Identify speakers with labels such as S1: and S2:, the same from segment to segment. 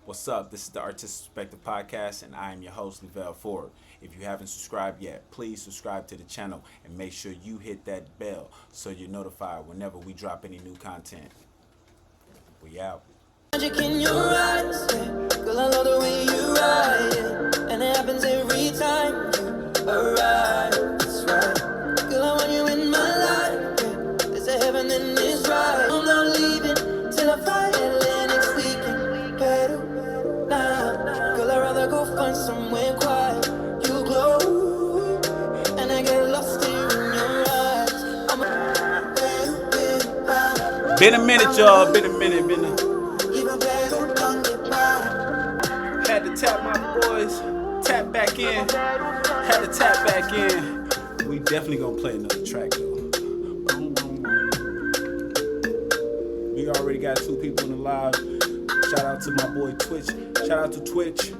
S1: What's up? This is the Artistic Perspective Podcast, and I am your host, Lavelle Ford. If you haven't subscribed yet, please subscribe to the channel and make sure you hit that bell so you're notified whenever we drop any new content. We out. Magic in your eyes, yeah. Girl, I love the way you ride, yeah. And it happens every time you arrive. That's right. Girl, I want you in my life, yeah. There's a heaven and it's right. I'm not leaving till I fly Atlantic weekend. Better now. Girl, I'd rather go find somewhere quiet. You glow, and I get lost here in your eyes. Been a minute, y'all. Been a minute. Had to tap my boys. Tap back in. Had to tap back in. We definitely gonna play another track though. We already got 2 people in the live. Shout out to my boy Twitch. Shout out to Twitch.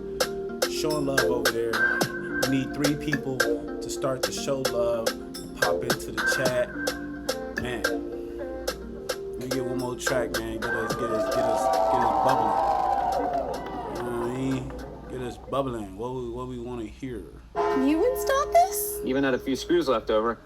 S1: Showing love over there. We need 3 people to start to show love. Pop into the chat. Man. Let me get one more track, man. Get us bubbling. You know what I mean? Get us bubbling. What we want to hear.
S2: You installed this?
S3: Even had a few screws left over.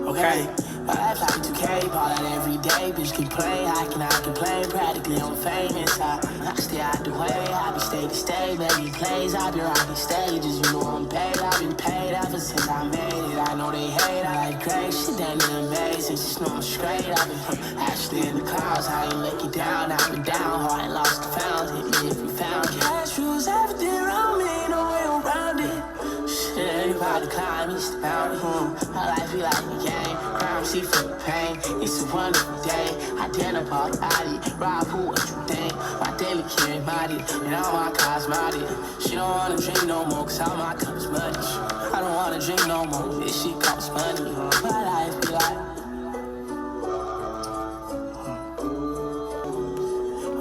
S4: Okay, my life like 2K, ball out every day, bitch can play, I cannot complain, practically I'm famous, I stay out the way, I be stay to stay, baby plays, I be rocking stages, you know I'm paid, I've been paid ever since I made it, I know they hate, I like great, shit that ain't amazing, just know I'm straight, I've been actually in the clouds, I ain't let you down, I've been down, hard and lost the found, hit me if you found it, cash rules everything around me, no way around it. Everybody climb, it's the bounty. My life be like a game. Crime, see for the pain. It's a wonderful day. I dare about body. Rob, who what you think? My daily carry mighty. And all my cars mighty. She don't wanna drink no more, cause all my cups muddy. I don't wanna drink no more. This shit costs money. My life be like.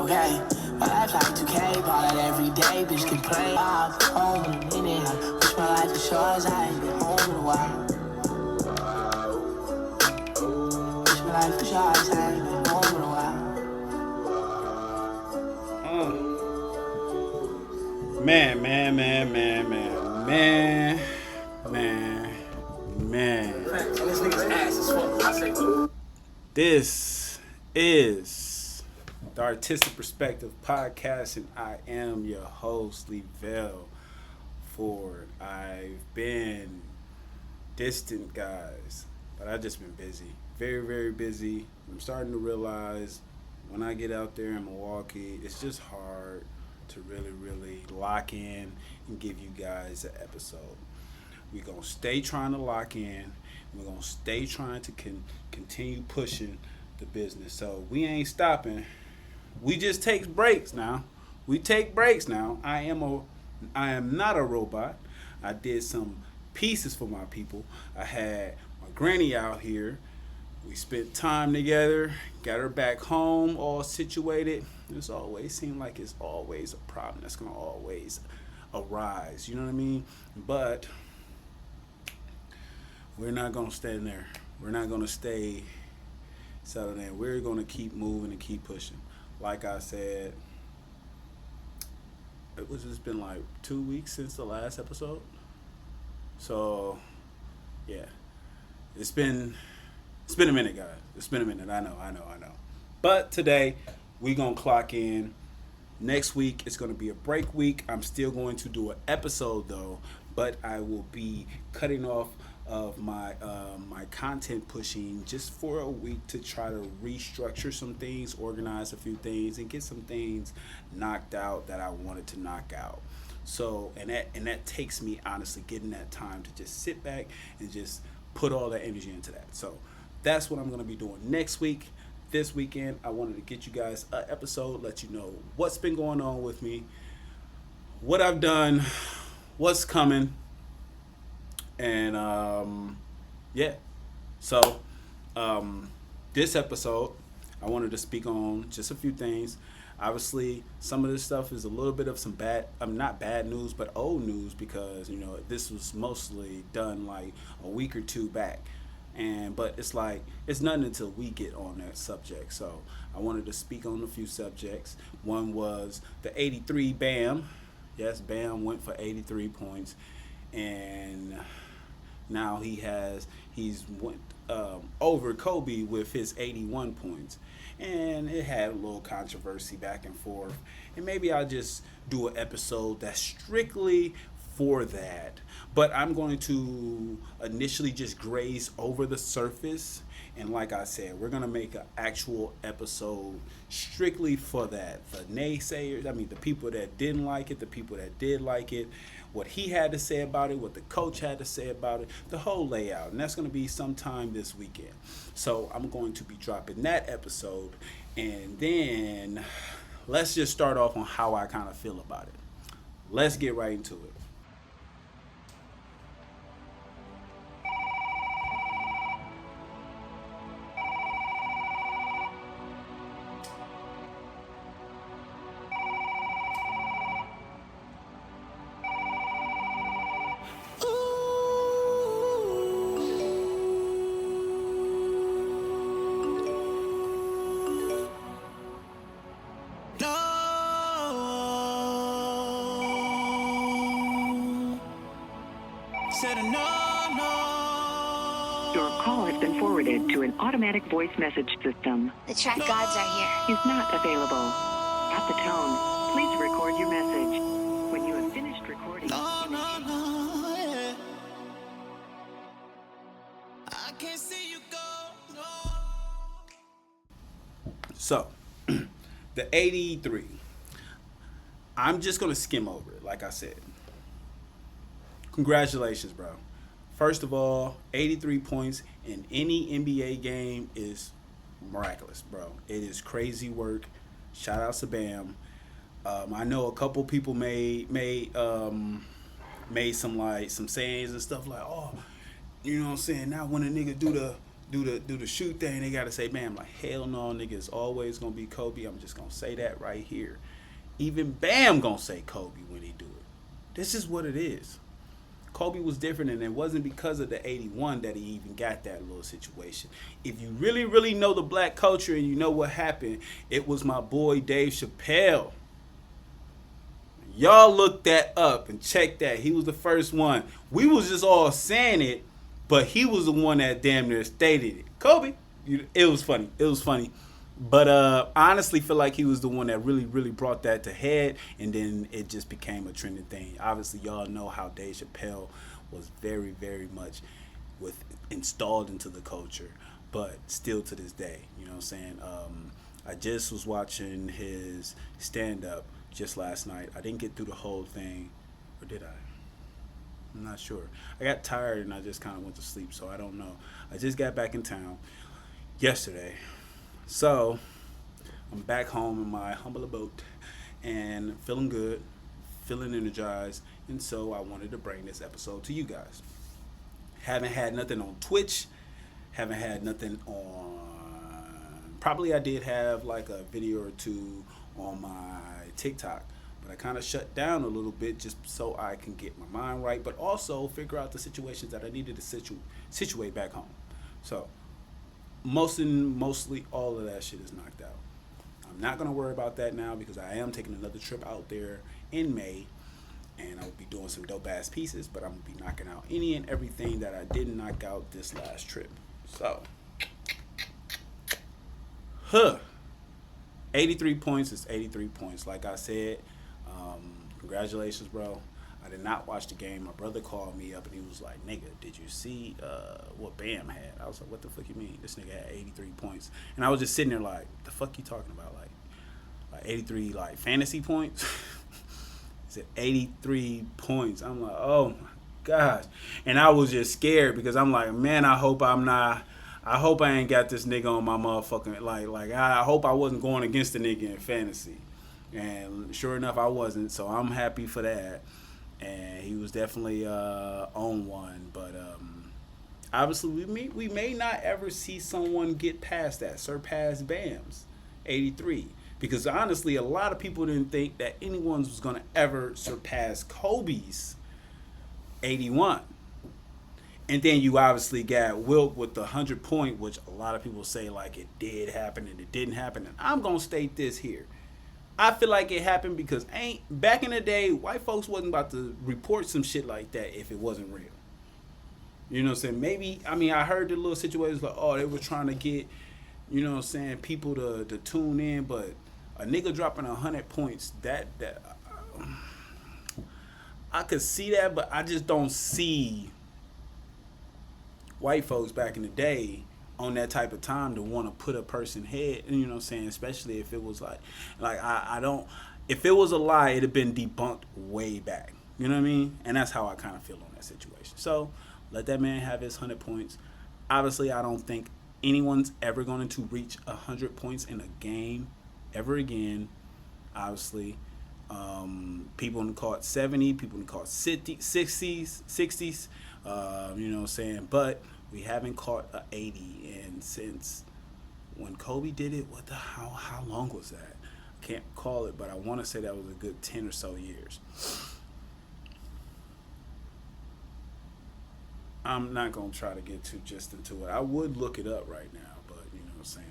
S4: Okay. My life like 2K, ball out every day, bitch can play. I'm home in a minute. Wish my life was short as I ain't been home in a while. Wish my life was short as I ain't been home in a while.
S1: Man. This is the Artistic Perspective Podcast, and I am your host, Lavelle Ford. I've been distant, guys, but I've just been busy. Very, very busy. I'm starting to realize when I get out there in Milwaukee, it's just hard to really lock in and give you guys an episode. We're going to stay trying to lock in. We're going to stay trying to continue pushing the business. So we ain't stopping. We just take breaks now. We take breaks now. I am not a robot. I did some pieces for my people. I had my granny out here. We spent time together, got her back home, all situated. It's always seemed like it's always a problem that's gonna always arise. You know what I mean? But we're not gonna stand there. We're not gonna stay settled in. We're gonna keep moving and keep pushing. Like I said, it's been like 2 weeks since the last episode. So yeah. It's been a minute, guys. It's been a minute. I know. But today we gonna clock in. Next week it's gonna be a break week. I'm still going to do an episode though, but I will be cutting off of my my content pushing just for a week to try to restructure some things, organize a few things, and get some things knocked out that I wanted to knock out. So and that takes me honestly getting that time to just sit back and just put all that energy into that. So that's what I'm going to be doing next week. This weekend, I wanted to get you guys an episode, let you know what's been going on with me, what I've done, what's coming, and yeah. So this episode, I wanted to speak on just a few things. Obviously, some of this stuff is a little bit of some bad, not bad news, but old news because, this was mostly done like a week or two back. But it's like, it's nothing until we get on that subject. So I wanted to speak on a few subjects. One was the 83 Bam. Yes, Bam went for 83 points. And now he's went over Kobe with his 81 points. And it had a little controversy back and forth. And maybe I'll just do an episode that's strictly for that. But I'm going to initially just graze over the surface. And like I said, we're going to make an actual episode strictly for that. The naysayers, the people that didn't like it, the people that did like it, what he had to say about it, what the coach had to say about it, the whole layout. And that's going to be sometime this weekend. So I'm going to be dropping that episode. And then let's just start off on how I kind of feel about it. Let's get right into it.
S3: Your call has been forwarded to an automatic voice message system.
S2: The track gods are here.
S3: Is not available. At the tone, please record your message. When you have finished recording, you may...
S4: I can't see you go.
S1: So, the 83. I'm just going to skim over it, like I said. Congratulations, bro. First of all, 83 points in any NBA game is miraculous, bro. It is crazy work. Shout out to Bam. I know a couple people made some sayings and stuff like, oh, you know what I'm saying? Now when a nigga do the shoot thing, they gotta say Bam. Like, hell no, nigga, it's always gonna be Kobe. I'm just gonna say that right here. Even Bam gonna say Kobe when he do it. This is what it is. Kobe was different, and it wasn't because of the 81 that he even got that little situation. If you really, really know the black culture and you know what happened, it was my boy Dave Chappelle. Y'all look that up and check that. He was the first one. We was just all saying it, but he was the one that damn near stated it. Kobe, it was funny. It was funny. But I honestly feel like he was the one that really, really brought that to head, and then it just became a trending thing. Obviously, y'all know how Dave Chappelle was very, very much installed into the culture, but still to this day, you know what I'm saying? I just was watching his stand-up just last night. I didn't get through the whole thing, or did I? I'm not sure. I got tired and I just kind of went to sleep, so I don't know. I just got back in town yesterday. So, I'm back home in my humble abode and feeling good, feeling energized, and so I wanted to bring this episode to you guys. Haven't had nothing on Twitch, haven't had nothing on, probably I did have like a video or two on my TikTok, but I kind of shut down a little bit just so I can get my mind right, but also figure out the situations that I needed to situate back home. So, mostly all of that shit is knocked out. I'm not going to worry about that now because I am taking another trip out there in May, and I will be doing some dope ass pieces, but I'm going to be knocking out any and everything that I didn't knock out this last trip. So, 83 points is 83 points. Like I said, congratulations, bro. I did not watch the game. My brother called me up and he was like, nigga, did you see what Bam had? I was like, what the fuck you mean? This nigga had 83 points. And I was just sitting there like, the fuck you talking about? Like 83 like fantasy points? He said 83 points. I'm like, oh my gosh. And I was just scared because I'm like, man, I hope I ain't got this nigga on my motherfucking, like I hope I wasn't going against the nigga in fantasy. And sure enough, I wasn't. So I'm happy for that. And he was definitely on one, but obviously we may not ever see someone get past that, surpass Bam's 83. Because honestly, a lot of people didn't think that anyone was going to ever surpass Kobe's 81. And then you obviously got Wilt with the 100-point, which a lot of people say like it did happen and it didn't happen. And I'm going to state this here. I feel like it happened because back in the day, white folks wasn't about to report some shit like that if it wasn't real. You know what I'm saying? Maybe, I mean, I heard the little situations like, oh, they were trying to get, you know what I'm saying, people to tune in, but a nigga dropping 100 points, that I could see that, but I just don't see white folks back in the day on that type of time to want to put a person head, you know what I'm saying, especially if it was like I don't, if it was a lie, it'd have been debunked way back, you know what I mean? And that's how I kind of feel on that situation. So let that man have his 100 points. Obviously, I don't think anyone's ever going to reach 100 points in a game ever again. Obviously, people can call it 70, people can call it 60s, you know what I'm saying? But we haven't caught a 80, and since when Kobe did it, how long was that? I can't call it, but I want to say that was a good 10 or so years. I'm not going to try to get too just into it. I would look it up right now, but you know what I'm saying?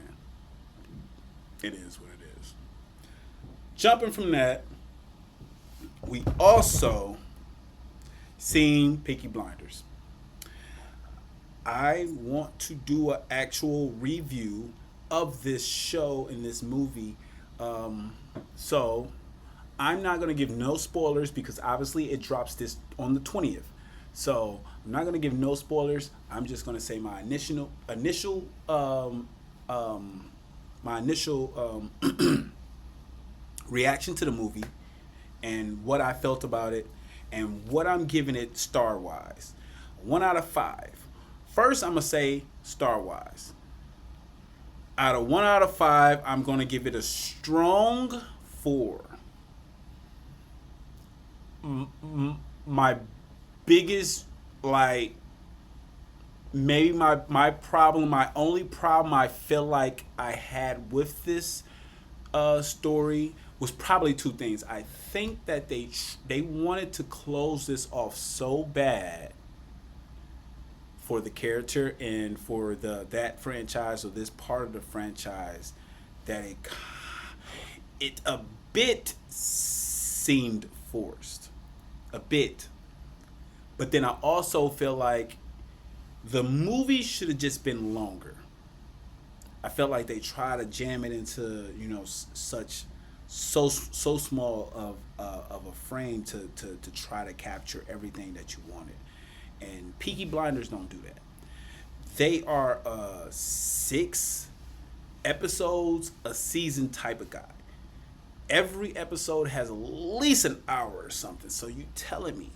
S1: It is what it is. Jumping from that, we also seen Peaky Blinders. I want to do an actual review of this show and this movie. So I'm not going to give no spoilers because obviously it drops this on the 20th. So I'm not going to give no spoilers. I'm just going to say my initial reaction to the movie and what I felt about it and what I'm giving it star-wise. 1 out of 5. First, I'm going to say star-wise. Out of 1 out of 5, I'm going to give it a strong 4. My biggest, like, maybe my problem, my only problem I feel like I had with this story was probably 2 things. I think that they wanted to close this off so bad for the character and for that franchise or this part of the franchise that it a bit seemed forced. A bit. But then I also feel like the movie should have just been longer. I felt like they tried to jam it into, you know, so small of a frame to try to capture everything that you wanted. And Peaky Blinders don't do that. They are 6 episodes a season type of guy. Every episode has at least an hour or something. So you telling me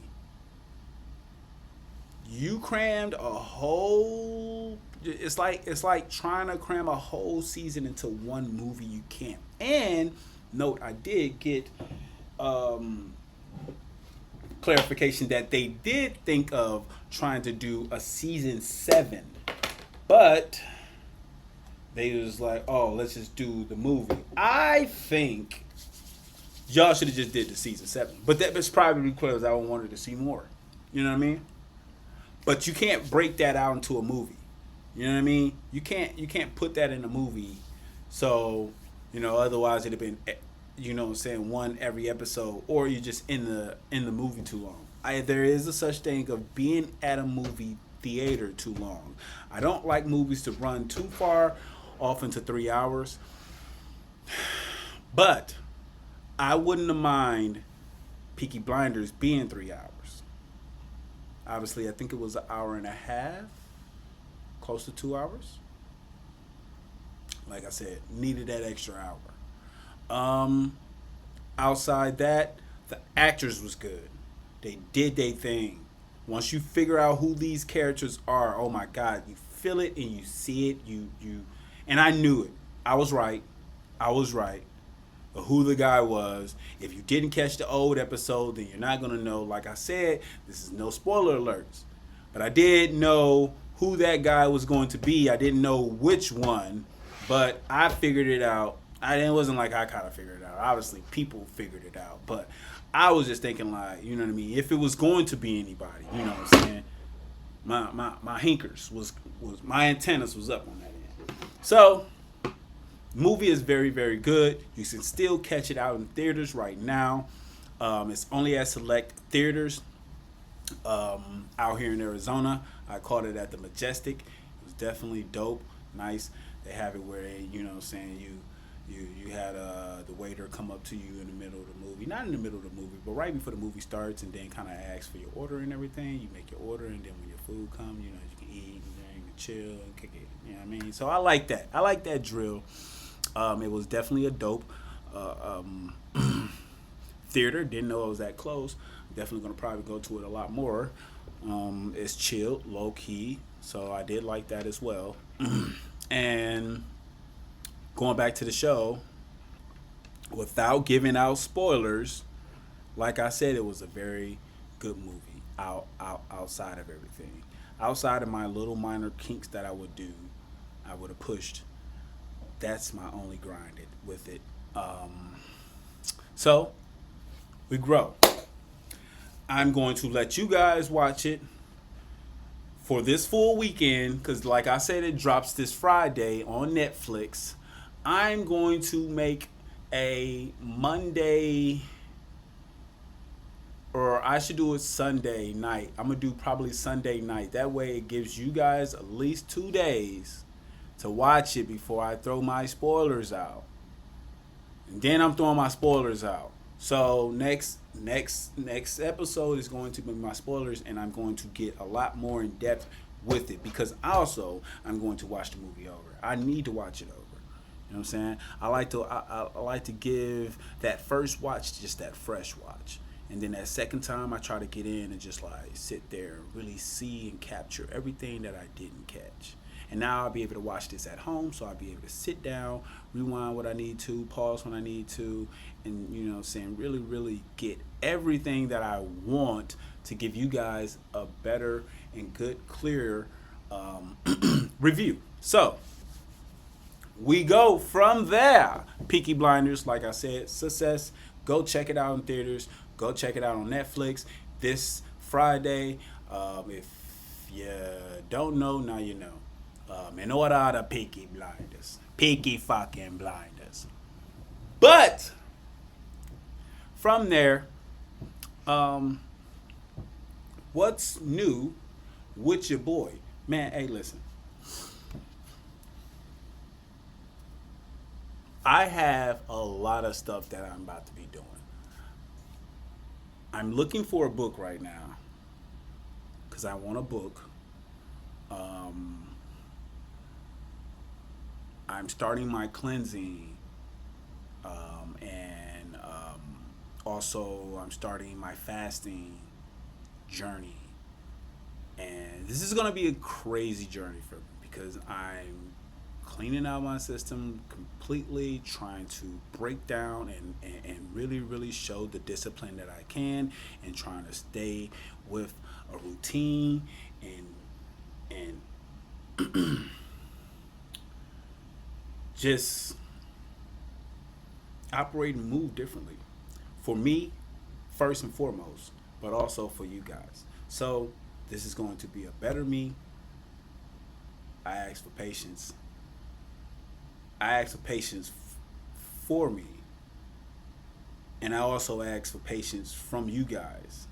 S1: you crammed a whole, it's like trying to cram a whole season into one movie. You can't. And note, I did get clarification that they did think of trying to do a season 7, but they was like, oh, let's just do the movie. I think y'all should have just did the season 7, but that was probably because I wanted to see more. You know what I mean? But you can't break that out into a movie. You know what I mean? You can't put that in a movie. So, you know, otherwise it'd have been, you know what I'm saying, one every episode, or you're just in the movie too long. There is a such thing of being at a movie theater too long. I don't like movies to run too far off into 3 hours. But I wouldn't have mind Peaky Blinders being 3 hours. Obviously, I think it was 1.5 hours, close to 2 hours. Like I said, needed that extra hour. Outside that, the actors was good. They did their thing. Once you figure out who these characters are, oh my God, you feel it and you see it. And I knew it. I was right. Of who the guy was. If you didn't catch the old episode, then you're not gonna know. Like I said, this is no spoiler alerts. But I did know who that guy was going to be. I didn't know which one, but I figured it out. it wasn't like I kind of figured it out. Obviously, people figured it out, but I was just thinking like, you know what I mean? If it was going to be anybody, you know what I'm saying? My hinkers was my antennas was up on that end. So, movie is very, very good. You can still catch it out in theaters right now. It's only at select theaters out here in Arizona. I caught it at the Majestic. It was definitely dope, nice. They have it where they, you know what I'm saying, you had the waiter come up to you in the middle of the movie. Not in the middle of the movie, but right before the movie starts, and then kind of ask for your order and everything. You make your order, and then when your food comes, you know, you can eat and drink and chill and kick it. You know what I mean? So I like that. I like that drill. It was definitely a dope theater. Didn't know it was that close. Definitely going to probably go to it a lot more. It's chilled, low key. So I did like that as well. And going back to the show, without giving out spoilers, like I said, it was a very good movie outside of everything. Outside of my little minor kinks that I would do, I would have pushed. That's my only grinded with it. So, we grow. I'm going to let you guys watch it for this full weekend, because like I said, it drops this Friday on Netflix. I'm going to make a Monday, or I should do it Sunday night. I'm going to do probably Sunday night. That way it gives you guys at least 2 days to watch it before I throw my spoilers out. And then I'm throwing my spoilers out. So next episode is going to be my spoilers, and I'm going to get a lot more in depth with it, because also I'm going to watch the movie over. I need to watch it over. You know what I'm saying? I like to give that first watch just that fresh watch. And then that second time I try to get in and just like sit there and really see and capture everything that I didn't catch. And now I'll be able to watch this at home, so I'll be able to sit down, rewind what I need to, pause when I need to, and, you know what I'm saying, really, really get everything that I want to give you guys a better and good, clear review. So, we go from there. Peaky Blinders, like I said, success. Go check it out in theaters. Go check it out on Netflix this Friday. If you don't know, now you know. And what are the Peaky Blinders? Peaky fucking Blinders. But from there, what's new with your boy? Man, hey, listen. I have a lot of stuff that I'm about to be doing. I'm looking for a book right now because I want a book. I'm starting my cleansing, and also I'm starting my fasting journey. And this is going to be a crazy journey for me, because I'm cleaning out my system completely, trying to break down and really, really show the discipline that I can, and trying to stay with a routine and just operate and move differently. For me, first and foremost, but also for you guys. So this is going to be a better me. I ask for patience. I ask for patience for me. And I also ask for patience from you guys.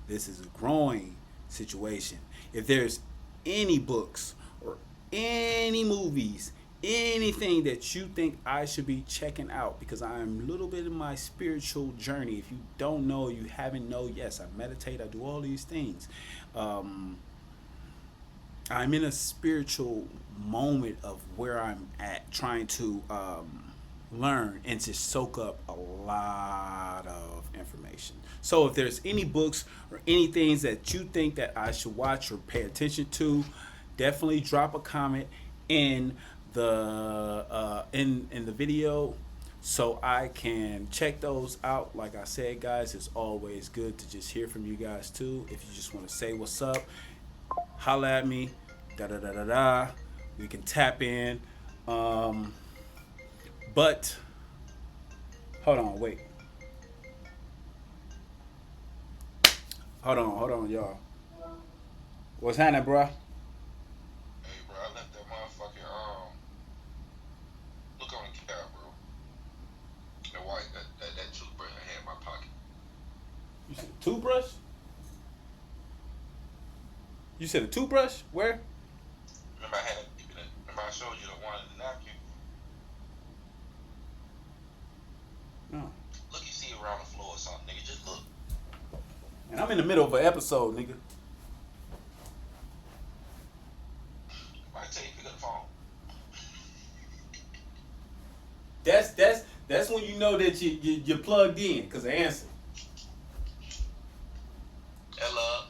S1: This is a growing situation. If there's any books or any movies, anything that you think I should be checking out, because I'm a little bit in my spiritual journey. If you don't know, you haven't know, yes, I meditate, I do all these things. I'm in a spiritual moment of where I'm at, trying to learn and to soak up a lot of information. So if there's any books or any things that you think that I should watch or pay attention to, definitely drop a comment in the in the video so I can check those out. Like I said, guys, it's always good to just hear from you guys too. If you just want to say what's up, holla at me, we can tap in. But hold on, wait. Hold on, y'all. What's happening, bro?
S5: Hey, bro, I left that motherfucking look on the cab, bro. That white, that toothbrush I had in my pocket.
S1: You said a toothbrush? You said a toothbrush? Where?
S5: Remember I showed you the one in the napkin.
S1: No.
S5: Look, you see it around the floor or something, nigga. Just look.
S1: And I'm in the middle of an episode, nigga.
S5: I tell you, pick up the phone.
S1: That's when you know that you're plugged in, cause the answer.
S5: Hello.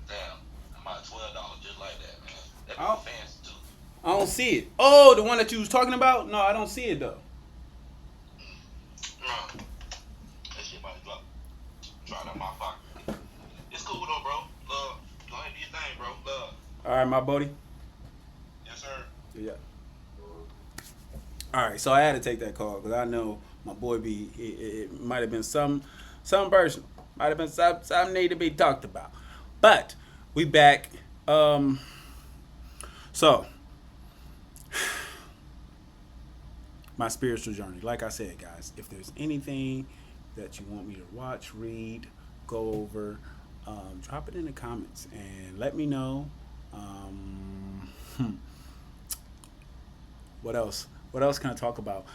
S5: Damn, I'm out $12 just like that, man. That be
S1: Oh.
S5: fancy too.
S1: I don't see it. Oh, the one that you was talking about? No, I don't see it though.
S5: That shit about to drop out my pocket. It's cool though, bro. Love. Go ahead and do your thing, bro. Love.
S1: All right, my buddy.
S5: Yes, sir.
S1: Yeah. All right, so I had to take that call because I know my boy it might have been something personal. Might have been something need to be talked about. But we back. So my spiritual journey. Like I said, guys, if there's anything that you want me to watch, read, go over, drop it in the comments and let me know. What else? What else can I talk about?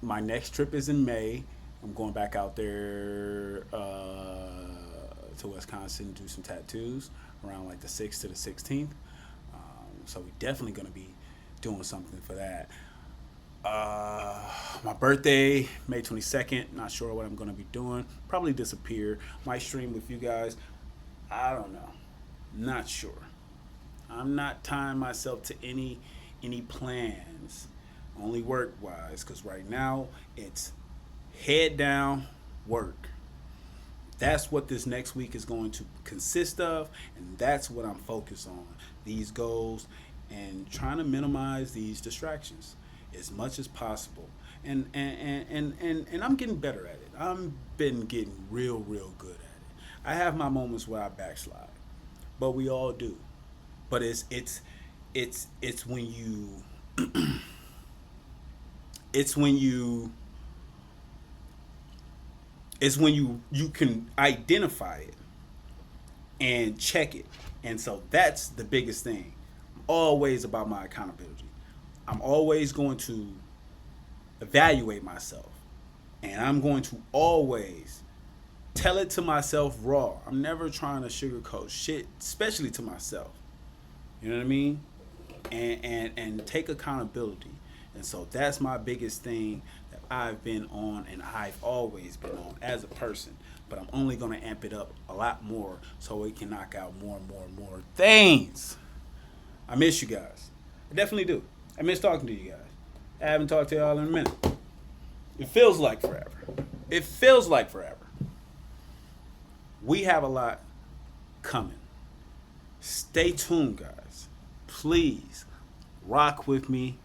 S1: My next trip is in May. I'm going back out there to Wisconsin to do some tattoos around like the 6th to the 16th. So we definitely going to be doing something for that. My birthday, May 22nd. Not sure what I'm going to be doing. Probably disappear. Might stream with you guys. I don't know. Not sure. I'm not tying myself to any plans. Only work wise, because right now it's head down work. That's what this next week is going to consist of, and that's what I'm focused on. These goals and trying to minimize these distractions as much as possible. And I'm getting better at it. I've been getting real good at it. I have my moments where I backslide, but we all do. But it's when you it's when you can identify it and check it. And so that's the biggest thing. I'm always about my accountability. I'm always going to evaluate myself. And I'm going to always tell it to myself raw. I'm never trying to sugarcoat shit, especially to myself. You know what I mean? And take accountability. And so that's my biggest thing that I've been on and I've always been on as a person. But I'm only going to amp it up a lot more so we can knock out more and more things. I miss you guys. I definitely do. I miss talking to you guys. I haven't talked to y'all in a minute. It feels like forever. It feels like forever. We have a lot coming. Stay tuned, guys. Please rock with me.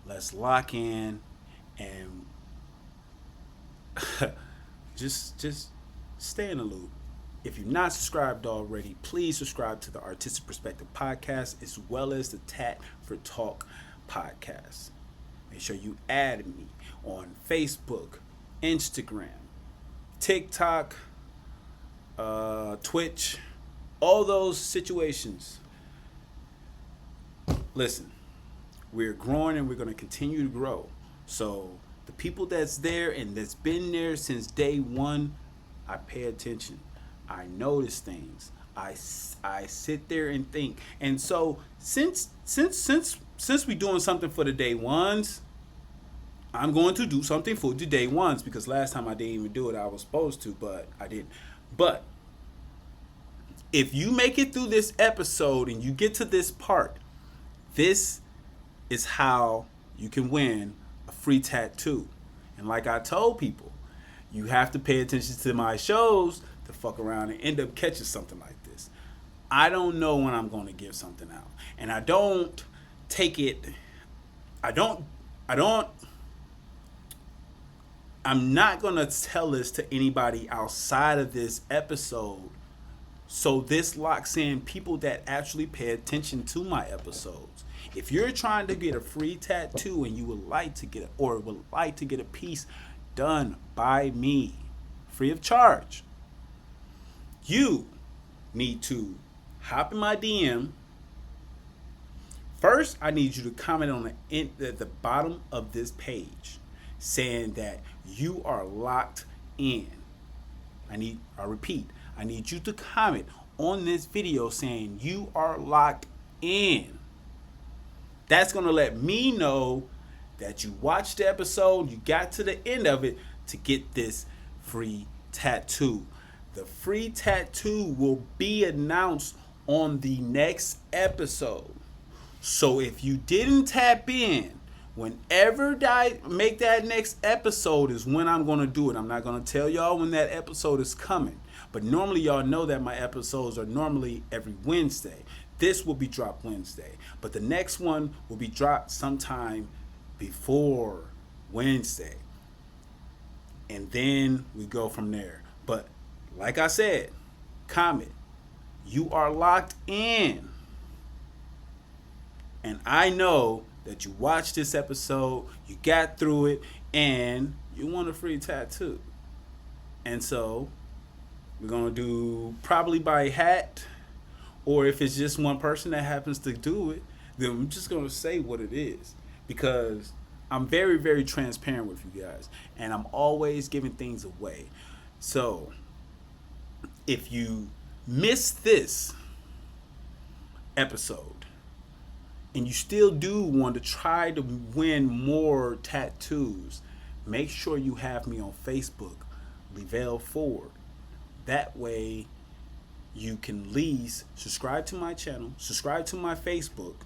S1: Let's lock in and just stay in the loop. If you're not subscribed already, please subscribe to the Artistic Perspective Podcast as well as the Tat for Talk Podcast. Make sure you add me on Facebook, Instagram, TikTok, Twitch, all those situations. Listen, we're growing and we're going to continue to grow. So the people that's there and that's been there since day one, I pay attention. I notice things. I sit there and think. And so since we doing something for the day ones, I'm going to do something for the day ones, because last time I didn't even do it. I was supposed to, but I didn't. But if you make it through this episode and you get to this part, this is how you can win a free tattoo. And like I told people, you have to pay attention to my shows to fuck around and end up catching something like this. I don't know when I'm going to give something out. And I don't take it, I don't I'm not going to tell this to anybody outside of this episode. So this locks in people that actually pay attention to my episodes. If you're trying to get a free tattoo and you would like to get a piece done by me, free of charge, you need to hop in my DM. First, I need you to comment on the bottom of this page saying that you are locked in. I repeat, I need you to comment on this video saying you are locked in. That's going to let me know that you watched the episode, you got to the end of it to get this free tattoo. The free tattoo will be announced on the next episode. So if you didn't tap in, whenever I make that next episode is when I'm going to do it. I'm not going to tell y'all when that episode is coming. But normally y'all know that my episodes are normally every Wednesday. This will be dropped Wednesday. But the next one will be dropped sometime before Wednesday. And then we go from there. But like I said, comment. You are locked in. And I know that you watched this episode, you got through it, and you want a free tattoo. And so we're going to do probably by hat, or if it's just one person that happens to do it, then I'm just going to say what it is. Because I'm very, very transparent with you guys. And I'm always giving things away. So if you miss this episode, and you still do want to try to win more tattoos, make sure you have me on Facebook, Levell Ford. That way you can at least subscribe to my channel, subscribe to my Facebook.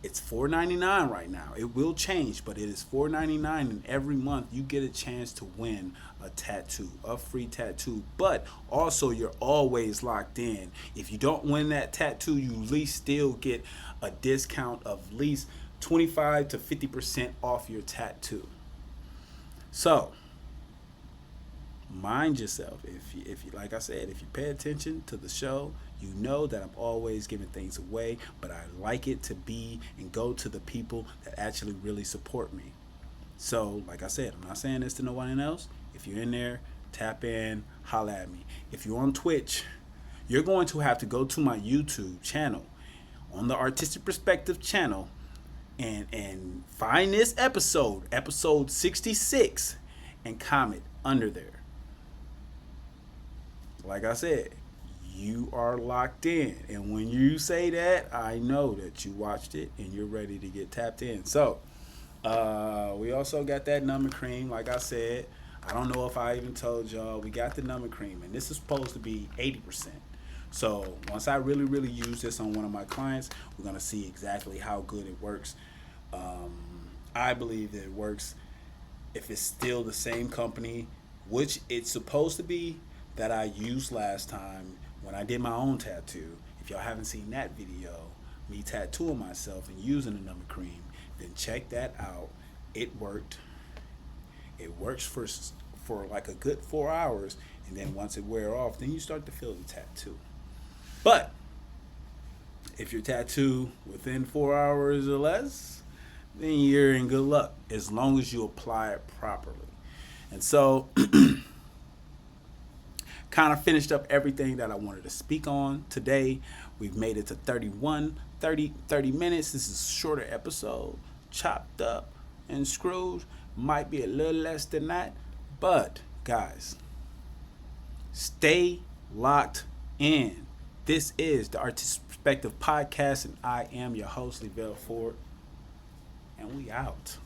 S1: It's $4.99 right now. It will change, but it is $4.99, and every month you get a chance to win a tattoo, a free tattoo. But also, you're always locked in. If you don't win that tattoo, you at least still get a discount of at least 25 to 50% off your tattoo. So mind yourself. If you, like I said, if you pay attention to the show, you know that I'm always giving things away, but I like it to be and go to the people that actually really support me. So, like I said, I'm not saying this to no one else. If you're in there, tap in, holla at me. If you're on Twitch, you're going to have to go to my YouTube channel, on the Artistic Perspective channel, and find this episode 66, and comment under there. Like I said, you are locked in. And when you say that, I know that you watched it and you're ready to get tapped in. So, we also got that number cream. Like I said, I don't know if I even told y'all, we got the number cream. And this is supposed to be 80%. So, once I really, really use this on one of my clients, we're going to see exactly how good it works. I believe that it works if it's still the same company, which it's supposed to be, that I used last time when I did my own tattoo. If y'all haven't seen that video, me tattooing myself and using the number cream, then check that out. It worked. It works for like a good 4 hours, and then once it wear off, then you start to feel the tattoo. But if your tattoo within 4 hours or less, then you're in good luck, as long as you apply it properly. And so kind of finished up everything that I wanted to speak on today. We've made it to 30 minutes. This is a shorter episode, chopped up and screwed. Might be a little less than that, but guys, stay locked in. This is the Artistic Perspective Podcast, and I am your host, Levell Ford, and we out.